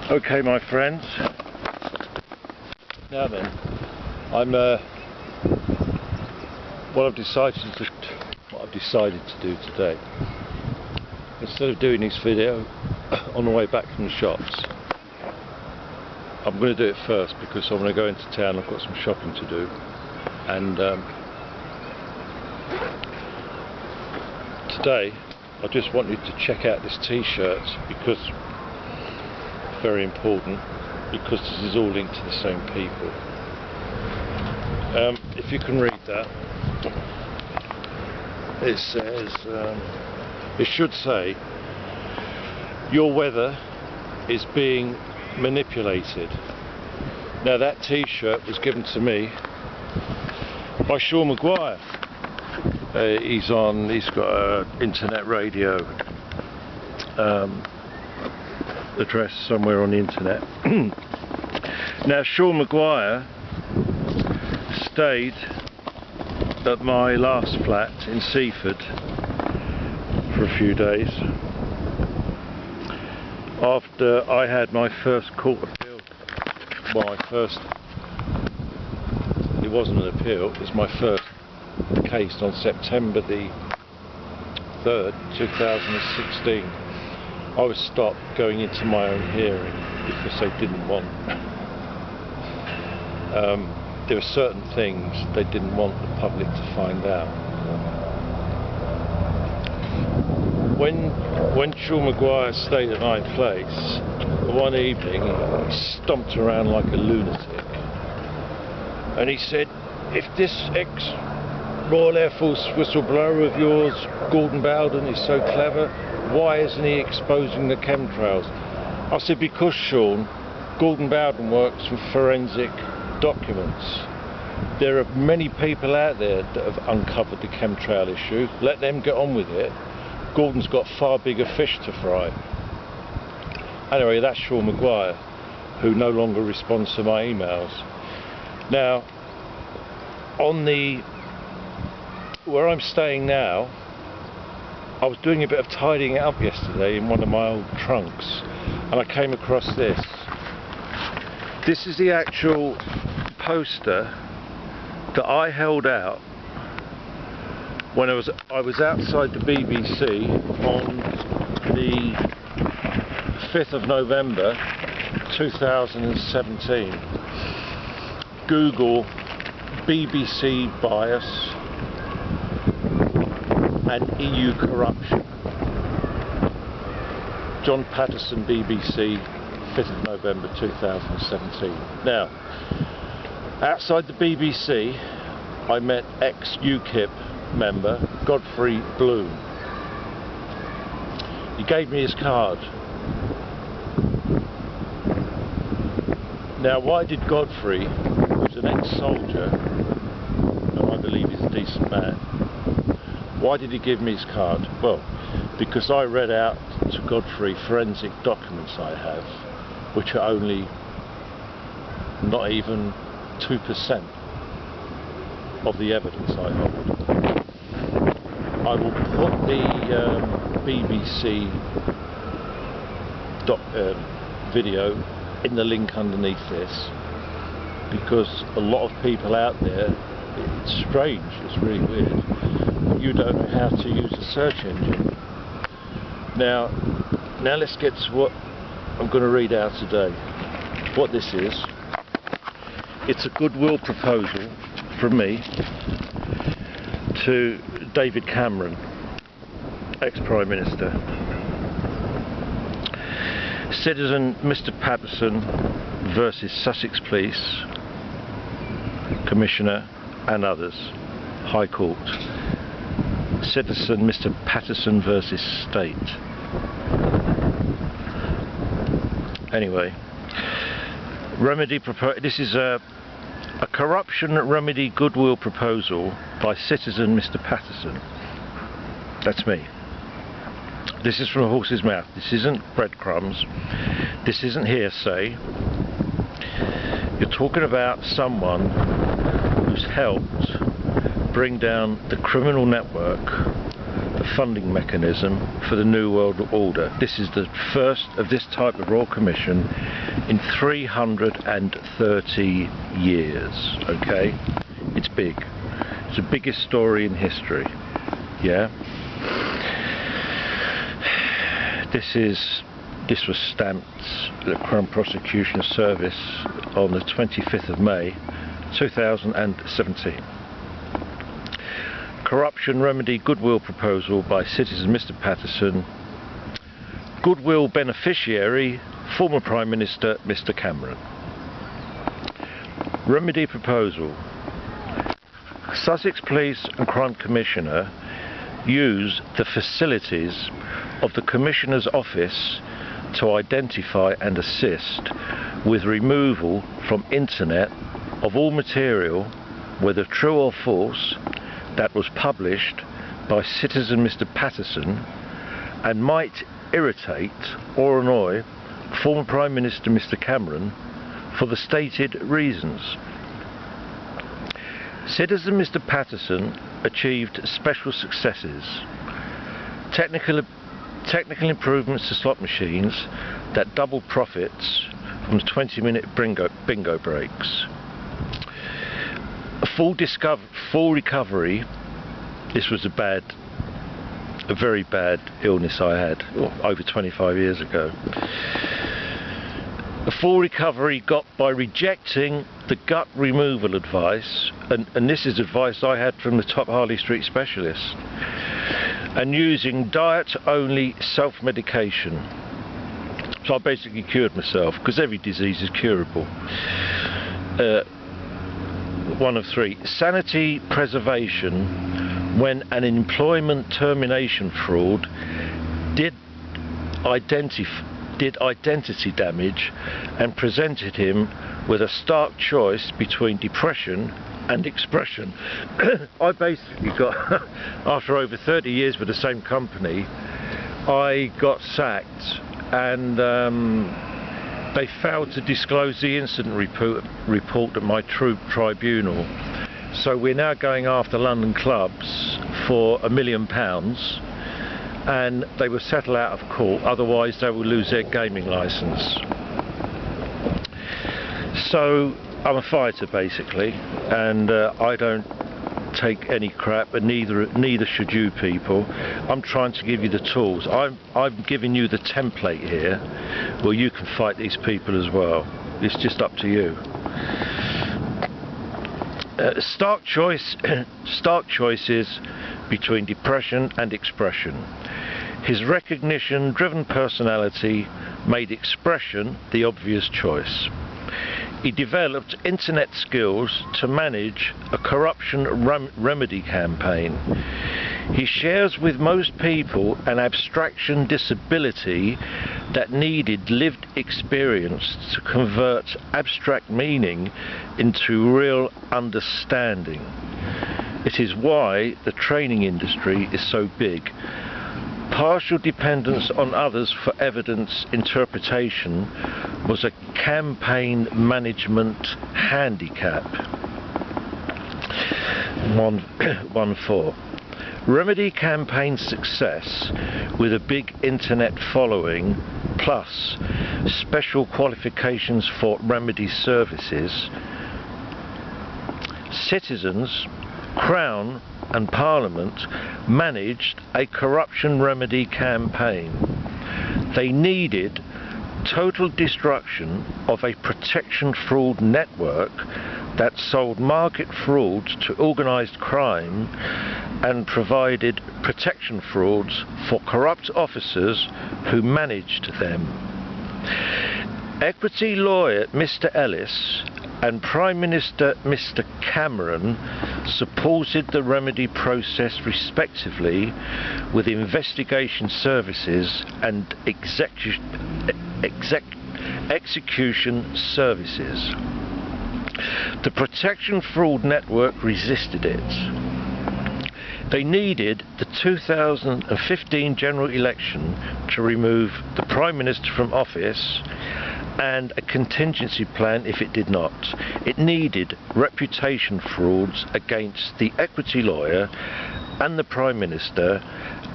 Okay, my friends. Now then, what I've decided to do today, instead of doing this video on the way back from the shops, I'm going to do it first because I'm going to go into town. I've got some shopping to do, and today I just wanted to check out this t-shirt because very important, because this is all linked to the same people. If you can read that, it says, it should say, "Your weather is being manipulated." Now that t-shirt was given to me by Sean Maguire. He's got an internet radio address somewhere on the internet. Now Sean Maguire stayed at my last flat in Seaford for a few days after I had my first court appeal. Well, it wasn't an appeal, it was my first case on September the 3rd, 2016. I was stopped going into my own hearing because they didn't want there were certain things they didn't want the public to find out. When Sean Maguire stayed at my place, one evening he stomped around like a lunatic and he said, "If this ex-Royal Air Force whistleblower of yours, Gordon Bowden, is so clever, why isn't he exposing the chemtrails?" I said, "Because, Sean, Gordon Bowden works for forensic documents. There are many people out there that have uncovered the chemtrail issue. Let them get on with it. Gordon's got far bigger fish to fry." Anyway, that's Sean Maguire, who no longer responds to my emails. Now, where I'm staying now, I was doing a bit of tidying up yesterday in one of my old trunks, and I came across this. This is the actual poster that I held out when I was outside the BBC on the 5th of November 2017. Google BBC bias and EU corruption. John Paterson, BBC, 5th of November 2017. Now, outside the BBC, I met ex-UKIP member Godfrey Bloom. He gave me his card. Now, why did Godfrey, who's an ex-soldier, and I believe he's a decent man, why did he give me his card? Well, because I read out to Godfrey forensic documents I have, which are only not even 2% of the evidence I hold. I will put the BBC video in the link underneath this, because a lot of people out there, it's strange, it's really weird, you don't know how to use a search engine. Now let's get to what I'm going to read out today. What this is, it's a goodwill proposal from me to David Cameron, ex-Prime Minister. Citizen Mr. Paterson versus Sussex Police Commissioner and others, High Court. Citizen Mr. Paterson versus State. Anyway, this is a corruption remedy goodwill proposal by Citizen Mr. Paterson. That's me. This is from a horse's mouth. This isn't breadcrumbs. This isn't hearsay. You're talking about someone who's helped bring down the criminal network of funding mechanism for the New World Order. This is the first of this type of Royal Commission in 330 years, okay? It's big. It's the biggest story in history, yeah? This was stamped at the Crown Prosecution Service on the 25th of May 2017. Corruption Remedy Goodwill Proposal by citizen Mr. Paterson. Goodwill beneficiary, former Prime Minister Mr. Cameron. Remedy Proposal. Sussex Police and Crime Commissioner use the facilities of the Commissioner's Office to identify and assist with removal from internet of all material, whether true or false, that was published by citizen Mr. Paterson and might irritate or annoy former Prime Minister Mr. Cameron for the stated reasons. Citizen Mr. Paterson achieved special successes. Technical improvements to slot machines that doubled profits from the 20-minute bingo breaks. A full recovery. This was a very bad illness I had over 25 years ago. A full recovery got by rejecting the gut removal advice, and this is advice I had from the top Harley Street specialist, and using diet-only self-medication. So I basically cured myself, because every disease is curable. One of three. Sanity preservation when an employment termination fraud did identity damage and presented him with a stark choice between depression and expression. I basically got, after over 30 years with the same company, I got sacked, and they failed to disclose the incident report at my tribunal. So we're now going after London clubs for £1 million, and they will settle out of court, otherwise they will lose their gaming licence. So I'm a fighter basically, and I don't take any crap, and neither should you people. I'm trying to give you the tools. I'm giving you the template here where you can fight these people as well. It's just up to you. Stark choices between depression and expression. His recognition-driven personality made expression the obvious choice. He developed internet skills to manage a corruption remedy campaign. He shares with most people an abstraction disability that needed lived experience to convert abstract meaning into real understanding. It is why the training industry is so big. Partial dependence on others for evidence interpretation was a campaign management handicap. 1.4. Remedy campaign success with a big internet following plus special qualifications for remedy services. Citizens, Crown and Parliament managed a corruption remedy campaign. They needed total destruction of a protection fraud network that sold market frauds to organised crime and provided protection frauds for corrupt officers who managed them. Equity lawyer Mr. Ellis and Prime Minister Mr. Cameron supported the remedy process respectively with investigation services and execution services. The protection fraud network resisted it. They needed the 2015 general election to remove the Prime Minister from office and a contingency plan if it did not. It needed reputation frauds against the equity lawyer and the Prime Minister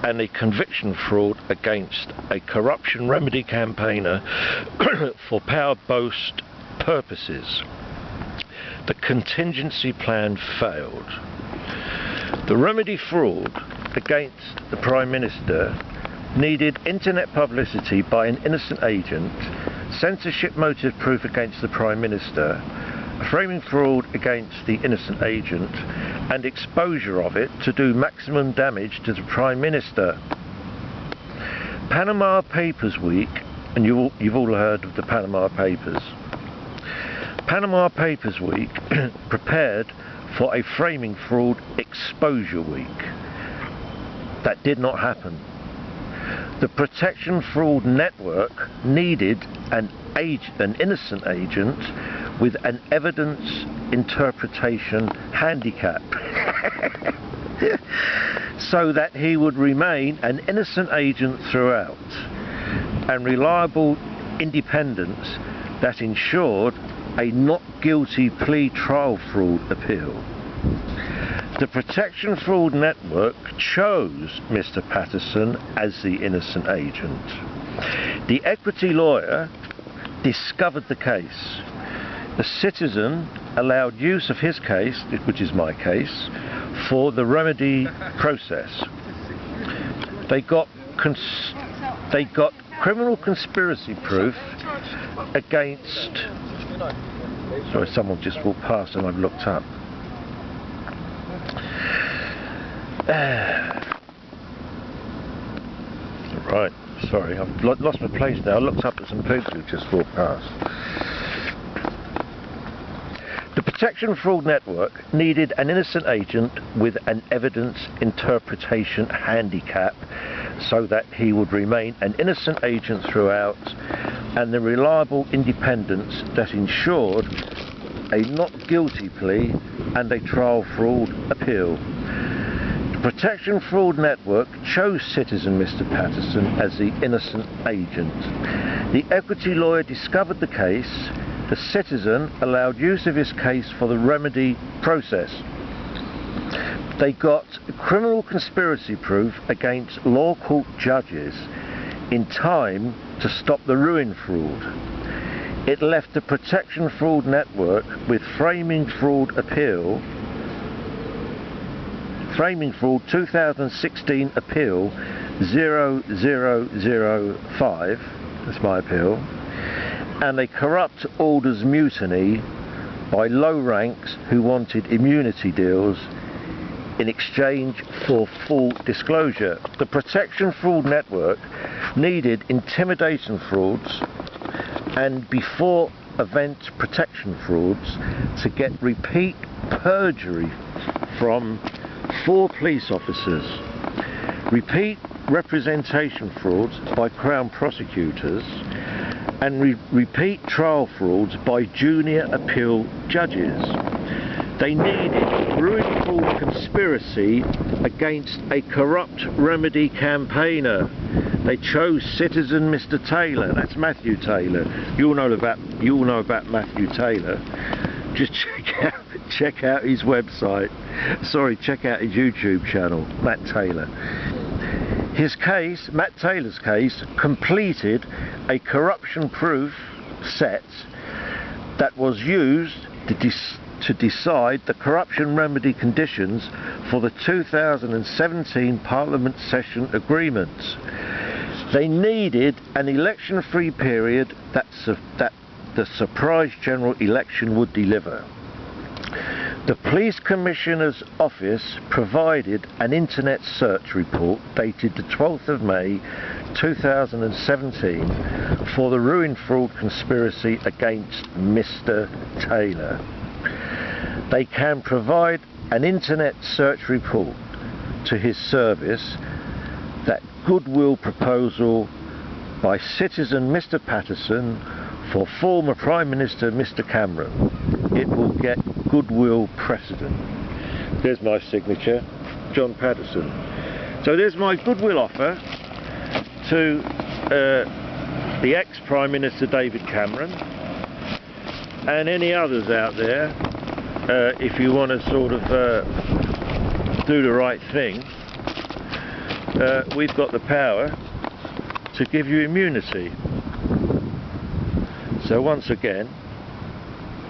and a conviction fraud against a corruption remedy campaigner for power boast purposes. The contingency plan failed. The remedy fraud against the Prime Minister needed internet publicity by an innocent agent, censorship motive proof against the Prime Minister, a framing fraud against the innocent agent, and exposure of it to do maximum damage to the Prime Minister. Panama Papers Week, and you've all heard of the Panama Papers. Panama Papers Week prepared for a framing fraud exposure week. That did not happen. The Protection Fraud Network needed an innocent agent with an evidence interpretation handicap so that he would remain an innocent agent throughout, and reliable independence that ensured a not guilty plea trial fraud appeal. The Protection Fraud Network chose Mr. Paterson as the innocent agent. The equity lawyer discovered the case. The citizen allowed use of his case, which is my case, for the remedy process. They got criminal conspiracy proof against... Sorry, someone just walked past and I've looked up. Right, sorry, I've lost my place now. I looked up at some people who just walked past. The Protection Fraud Network needed an innocent agent with an evidence interpretation handicap so that he would remain an innocent agent throughout, and the reliable independence that ensured a not guilty plea and a trial fraud appeal. The Protection Fraud Network chose citizen Mr. Paterson as the innocent agent. The equity lawyer discovered the case. The citizen allowed use of his case for the remedy process. They got criminal conspiracy proof against law court judges in time to stop the ruin fraud. It left the Protection Fraud Network with framing fraud appeal, framing fraud 2016 appeal 0005, that's my appeal, and a corrupt orders mutiny by low ranks who wanted immunity deals in exchange for full disclosure. The Protection Fraud Network needed intimidation frauds and before event protection frauds to get repeat perjury from 4 police officers, repeat representation frauds by Crown prosecutors, and repeat trial frauds by junior appeal judges. They needed ruin fraud conspiracy against a corrupt remedy campaigner. They chose citizen Mr. Taylor. That's Matthew Taylor. You all know about Matthew Taylor. Just check out his website. Sorry, check out his YouTube channel, Matt Taylor. His case, Matt Taylor's case, completed a corruption-proof set that was used to decide the corruption remedy conditions for the 2017 Parliament session agreements. They needed an election-free period that the surprise general election would deliver. The Police Commissioner's Office provided an internet search report dated the 12th of May 2017 for the ruin fraud conspiracy against Mr. Taylor. They can provide an internet search report to his service that goodwill proposal by citizen Mr. Paterson for former Prime Minister Mr. Cameron. It will get goodwill precedent. There's my signature, John Paterson. So there's my goodwill offer to the ex-Prime Minister David Cameron and any others out there, if you want to sort of do the right thing we've got the power to give you immunity. So once again,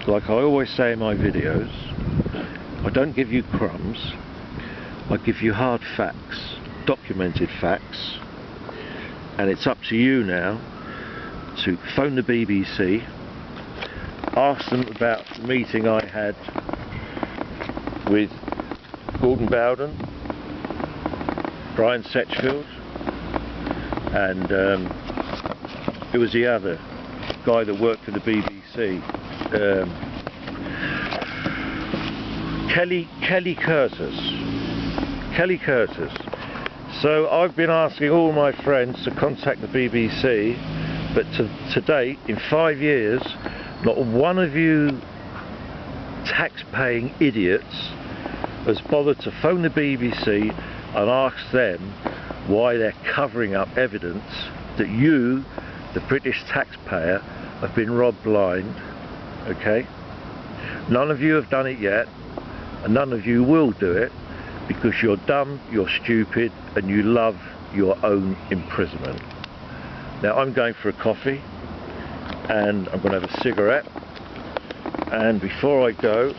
like I always say in my videos, I don't give you crumbs, I give you hard facts, documented facts, and it's up to you now to phone the BBC, ask them about the meeting I had with Gordon Bowden, Brian Setchfield, and who was the other guy that worked for the BBC? Kelly Curtis. So I've been asking all my friends to contact the BBC, but to date, in 5 years, not one of you tax-paying idiots has bothered to phone the BBC and ask them why they're covering up evidence that you, the British taxpayer, have been robbed blind. Okay? None of you have done it yet, and none of you will do it, because you're dumb, you're stupid, and you love your own imprisonment. Now I'm going for a coffee, and I'm going to have a cigarette, and before I go,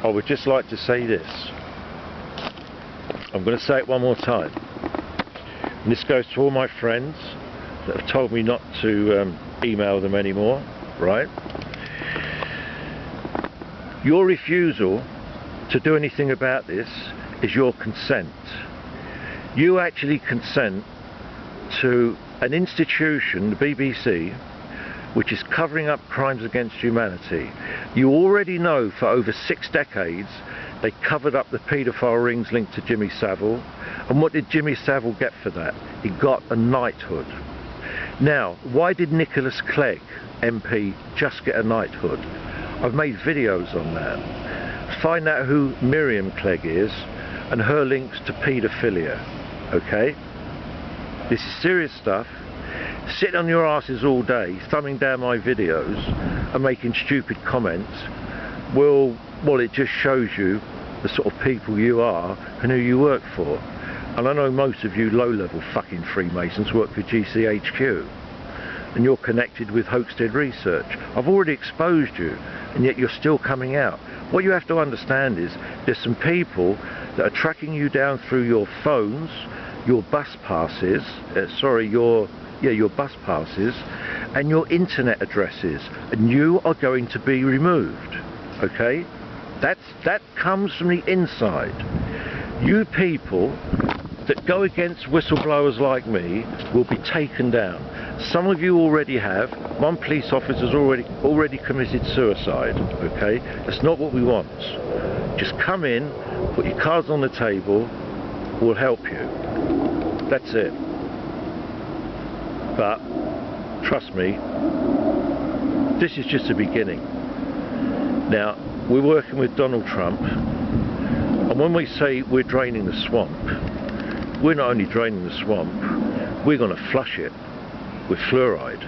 I would just like to say this. I'm going to say it one more time, and this goes to all my friends that have told me not to email them anymore, right? Your refusal to do anything about this is your consent. You actually consent to an institution, the BBC, which is covering up crimes against humanity. You already know for over 6 decades they covered up the paedophile rings linked to Jimmy Savile, and what did Jimmy Savile get for that? He got a knighthood. Now, why did Nicholas Clegg, MP, just get a knighthood? I've made videos on that. Find out who Miriam Clegg is and her links to paedophilia, okay? This is serious stuff. Sitting on your asses all day, thumbing down my videos and making stupid comments, well, it just shows you the sort of people you are and who you work for. And I know most of you low-level fucking Freemasons work for GCHQ, and you're connected with Hoaxted Research. I've already exposed you, and yet you're still coming out. What you have to understand is there's some people that are tracking you down through your phones, your bus passes, your bus passes, and your internet addresses, and you are going to be removed. Okay? That comes from the inside. You people that go against whistleblowers like me will be taken down. Some of you already have. One police officer's already committed suicide. Okay? That's not what we want. Just come in, put your cards on the table, we'll help you. That's it. But trust me, this is just the beginning. Now, we're working with Donald Trump, and when we say we're draining the swamp, we're not only draining the swamp, we're going to flush it with fluoride.